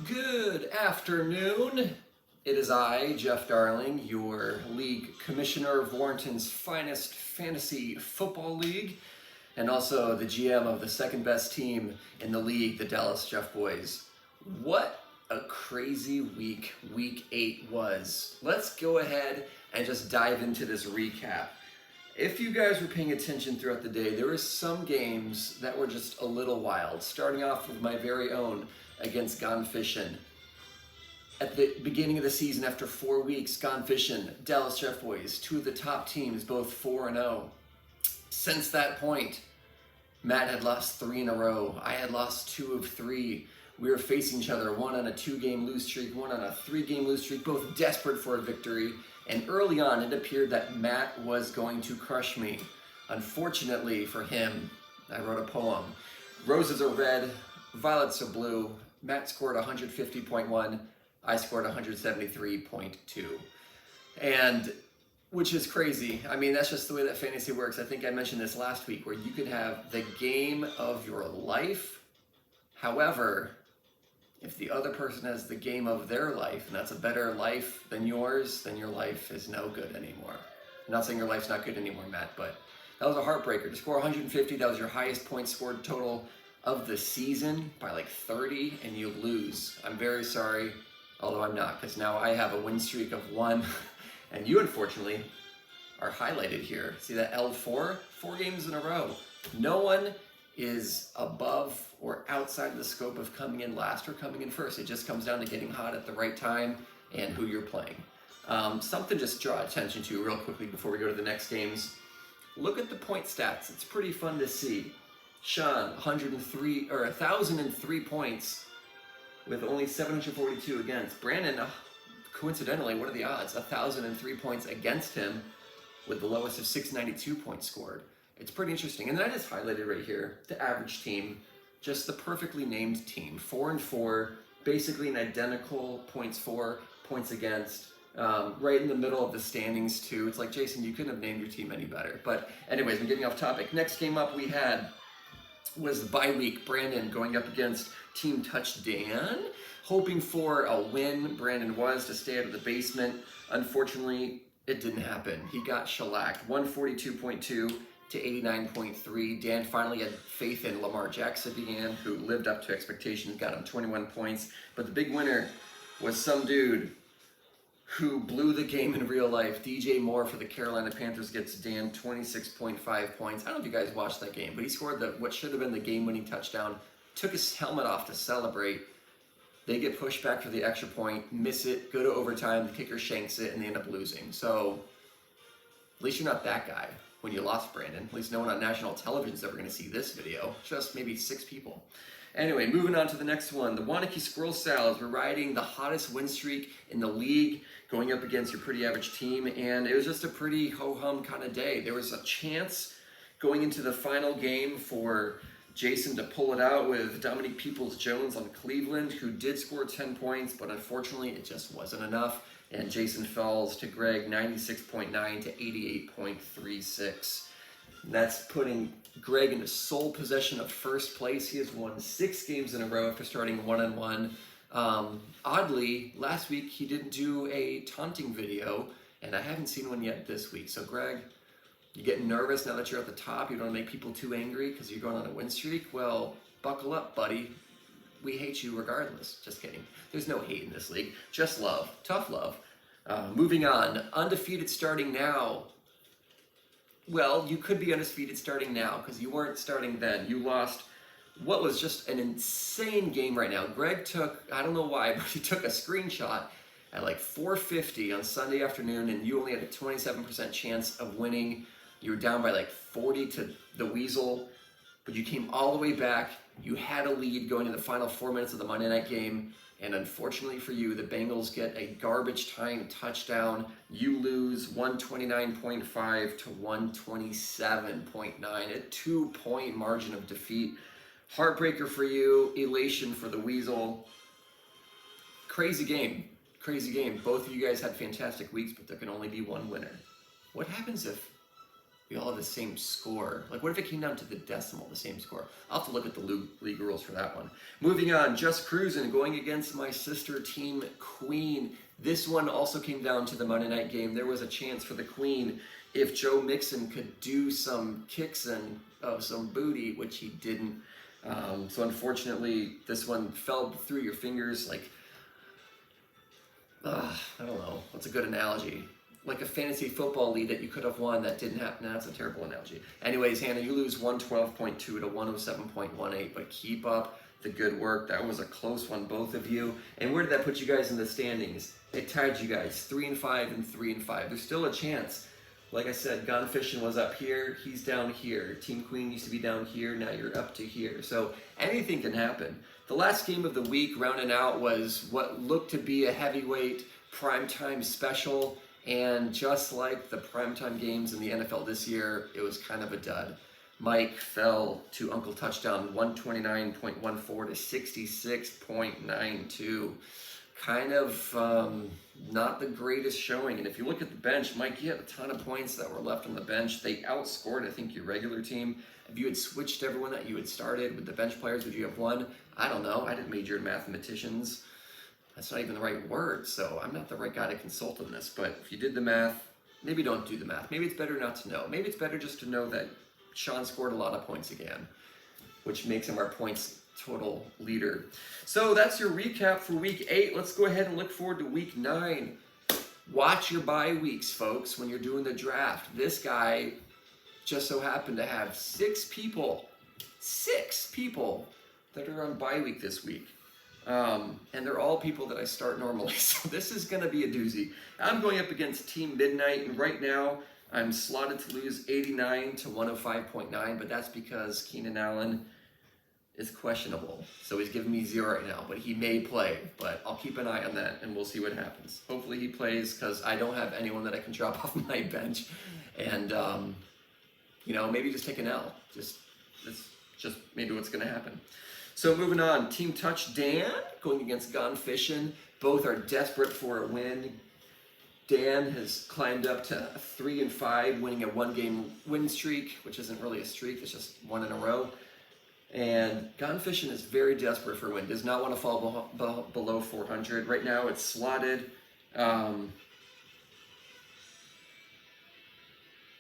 Good afternoon. It is I, Jeff Darling, your league commissioner of Warrenton's finest fantasy football league, and also the GM of the second best team in the league, the Dallas Jeff Boys. What a crazy week 8 was. Let's go ahead and just dive into this recap. If you guys were paying attention throughout the day, there were some games that were just a little wild, starting off with my very own against Gone Fishin'. At the beginning of the season, after 4 weeks, Gone Fishin', Dallas Jeff Boys, two of the top teams, both 4-0. Since that point, Matt had lost 3 in a row. I had lost 2 of 3. We were facing each other, one on a 2-game lose streak, one on a 3-game lose streak, both desperate for a victory. And early on, it appeared that Matt was going to crush me. Unfortunately for him, I wrote a poem. Roses are red, violets are blue. Matt scored 150.1. I scored 173.2. And which is crazy. I mean, that's just the way that fantasy works. I think I mentioned this last week, where you could have the game of your life. However, if the other person has the game of their life, and that's a better life than yours, then your life is no good anymore. I'm not saying your life's not good anymore, Matt, but that was a heartbreaker. To score 150, that was your highest points scored total of the season by like 30, and you lose. I'm very sorry, although I'm not, because now I have a win streak of 1, and you unfortunately are highlighted here. See that L4? 4 games in a row. No one is above or outside the scope of coming in last or coming in first. It just comes down to getting hot at the right time and who you're playing. Something just draw attention to real quickly before we go to the next games. Look at the point stats. It's pretty fun to see. Sean, 1,003 points with only 742 against. Brandon, coincidentally, what are the odds? 1,003 points against him with the lowest of 692 points scored. It's pretty interesting. And then I just highlighted right here the average team, just the perfectly named team. 4-4, basically an identical points for, points against. Right in the middle of the standings too. It's like, Jason, you couldn't have named your team any better. But anyways, I'm getting off topic. Next game up we had was the bye week. Brandon going up against Team Touch Dan, hoping for a win. Brandon was to stay out of the basement. Unfortunately, it didn't happen. He got shellacked, 142.2 to 89.3. Dan finally had faith in Lamar Jackson again, who lived up to expectations, got him 21 points. But the big winner was some dude who blew the game in real life. DJ Moore for the Carolina Panthers gets Dan 26.5 points. I don't know if you guys watched that game, but he scored what should have been the game-winning touchdown, took his helmet off to celebrate. They get pushed back for the extra point, miss it, go to overtime, the kicker shanks it, and they end up losing. So at least you're not that guy when you lost, Brandon. At least no one on national television is ever going to see this video. Just maybe 6 people. Anyway, moving on to the next one. The Wanakee Squirrel Salads were riding the hottest win streak in the league, going up against your pretty average team, and it was just a pretty ho-hum kind of day. There was a chance going into the final game for Jason to pull it out with Dominique Peoples-Jones on Cleveland, who did score 10 points, but unfortunately it just wasn't enough, and Jason falls to Greg 96.9 to 88.36. That's putting Greg into sole possession of first place. He has won 6 games in a row after starting 1-1. Oddly, last week he didn't do a taunting video, and I haven't seen one yet this week. So Greg, you getting nervous now that you're at the top? You don't want to make people too angry because you're going on a win streak? Well, buckle up, buddy. We hate you regardless. Just kidding. There's no hate in this league. Just love. Tough love. Moving on. Undefeated starting now. Well, you could be undefeated starting now because you weren't starting then. You lost what was just an insane game right now. Greg took, I don't know why, but he took a screenshot at like 4:50 on Sunday afternoon, and you only had a 27% chance of winning. You were down by like 40 to the Weasel, but you came all the way back. You had a lead going in the final 4 minutes of the Monday night game, and unfortunately for you, the Bengals get a garbage time touchdown. You lose 129.5 to 127.9, a 2-point margin of defeat. Heartbreaker for you, elation for the Weasel. Crazy game, crazy game. Both of you guys had fantastic weeks, but there can only be one winner. What happens if we all have the same score. Like, what if it came down to the decimal, the same score? I'll have to look at the league rules for that one. Moving on, Just Cruising going against my sister team, Queen. This one also came down to the Monday night game. There was a chance for the Queen if Joe Mixon could do some kicks and some booty, which he didn't. So unfortunately, this one fell through your fingers like, I don't know, what's a good analogy? Like a fantasy football league that you could have won that didn't happen. That's a terrible analogy. Anyways, Hannah, you lose 112.2 to 107.18, but keep up the good work. That was a close one, both of you. And where did that put you guys in the standings? It tied you guys 3-5 and 3-5. There's still a chance. Like I said, Gone Fishing was up here. He's down here. Team Queen used to be down here. Now you're up to here. So anything can happen. The last game of the week, rounding out, was what looked to be a heavyweight primetime special. And just like the primetime games in the NFL this year, it was kind of a dud. Mike fell to Uncle Touchdown 129.14 to 66.92. Kind of not the greatest showing. And if you look at the bench, Mike, you had a ton of points that were left on the bench. They outscored, I think, your regular team. If you had switched everyone that you had started with the bench players, would you have won? I don't know. I didn't major in mathematicians. That's not even the right word, so I'm not the right guy to consult on this. But if you did the math, maybe don't do the math. Maybe it's better not to know. Maybe it's better just to know that Sean scored a lot of points again, which makes him our points total leader. So that's your recap for week 8. Let's go ahead and look forward to week 9. Watch your bye weeks, folks, when you're doing the draft. This guy just so happened to have 6 people that are on bye week this week. And they're all people that I start normally. So this is going to be a doozy. I'm going up against Team Midnight, and right now I'm slotted to lose 89 to 105.9, but that's because Keenan Allen is questionable. So he's giving me 0 right now, but he may play. But I'll keep an eye on that, and we'll see what happens. Hopefully he plays, because I don't have anyone that I can drop off my bench. And, maybe just take an L. That's just maybe what's going to happen. So moving on, Team Touch Dan going against Gone Fishing. Both are desperate for a win. Dan has climbed up to 3-5, winning a 1-game win streak, which isn't really a streak, it's just 1 in a row. And Gone Fishing is very desperate for a win, does not want to fall below 400. Right now it's slotted.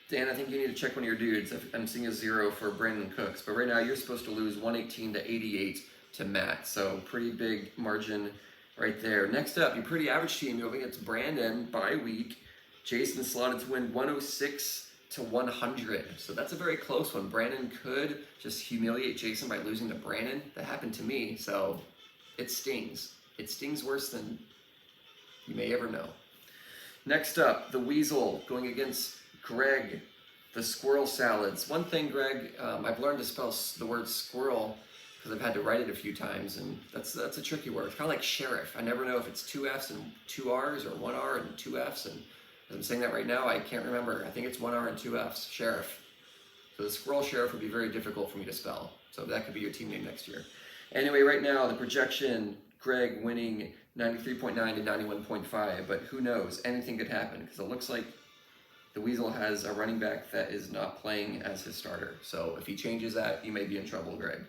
Dan, I think you need to check one of your dudes. I'm seeing a 0 for Brandon Cooks, but right now you're supposed to lose 118 to 88 to Matt. So pretty big margin right there. Next up, your pretty average team moving against Brandon bye week. Jason slotted to win 106 to 100. So that's a very close one. Brandon could just humiliate Jason by losing to Brandon. That happened to me, so it stings. It stings worse than you may ever know. Next up, the Weasel going against Greg, the Squirrel Salads. One thing, Greg, I've learned to spell the word squirrel because I've had to write it a few times, and that's a tricky word. It's kind of like sheriff. I never know if it's 2 F's and 2 R's or 1 R and 2 F's, and as I'm saying that right now, I can't remember. I think it's 1 R and 2 F's, sheriff. So the Squirrel Sheriff would be very difficult for me to spell, so that could be your team name next year. Anyway, right now, the projection, Greg winning 93.9 to 91.5, but who knows? Anything could happen, because it looks like the Weasel has a running back that is not playing as his starter. So if he changes that, you may be in trouble, Greg.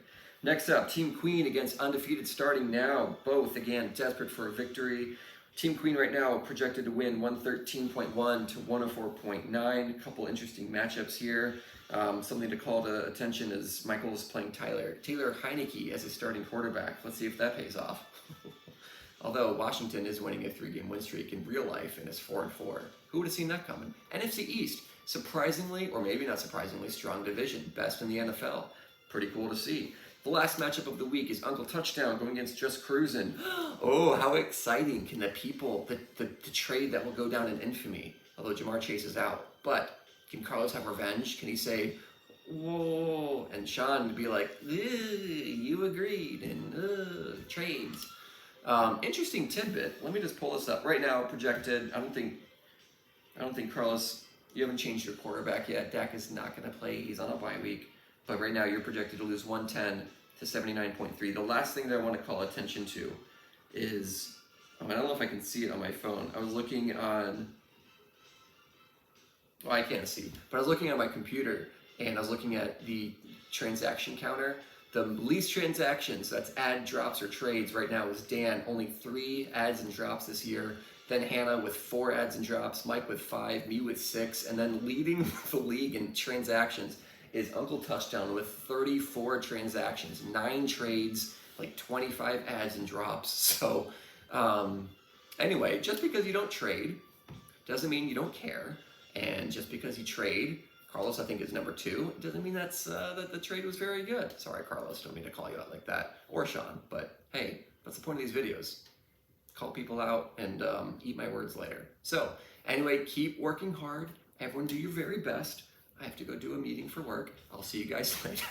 Next up, Team Queen against Undefeated starting now. Both, again, desperate for a victory. Team Queen right now projected to win 113.1 to 104.9. A couple interesting matchups here. Something to call to attention is Michael is playing Taylor Heineke as his starting quarterback. Let's see if that pays off. Although Washington is winning a 3-game win streak in real life and is 4-4. Who would have seen that coming? NFC East, surprisingly, or maybe not surprisingly, strong division. Best in the NFL. Pretty cool to see. The last matchup of the week is Uncle Touchdown going against Just Cruising. Oh, how exciting. Can the people, the trade that will go down in infamy, although Jamar Chase is out. But can Carlos have revenge? Can he say, whoa, and Sean be like, you agreed, and trades. Interesting tidbit. Let me just pull this up. Right now, projected, I don't think Carlos, you haven't changed your quarterback yet. Dak is not going to play. He's on a bye week. But right now, you're projected to lose 110 to 79.3. The last thing that I want to call attention to is, I don't know if I can see it on my phone. I was looking on, Well, I can't see, but I was looking at my computer and I was looking at the transaction counter. The least transactions, that's ad drops or trades right now, is Dan, only 3 ads and drops this year. Then Hannah with 4 ads and drops, Mike with 5, me with 6, and then leading the league in transactions is Uncle Touchdown with 34 transactions, 9 trades, like 25 ads and drops. So anyway, just because you don't trade doesn't mean you don't care. And just because you trade, Carlos I think is number 2, it doesn't mean that's that the trade was very good. Sorry, Carlos, don't mean to call you out like that. Or Sean, but hey, that's the point of these videos. Call people out and eat my words later. So anyway, keep working hard. Everyone do your very best. I have to go do a meeting for work. I'll see you guys later.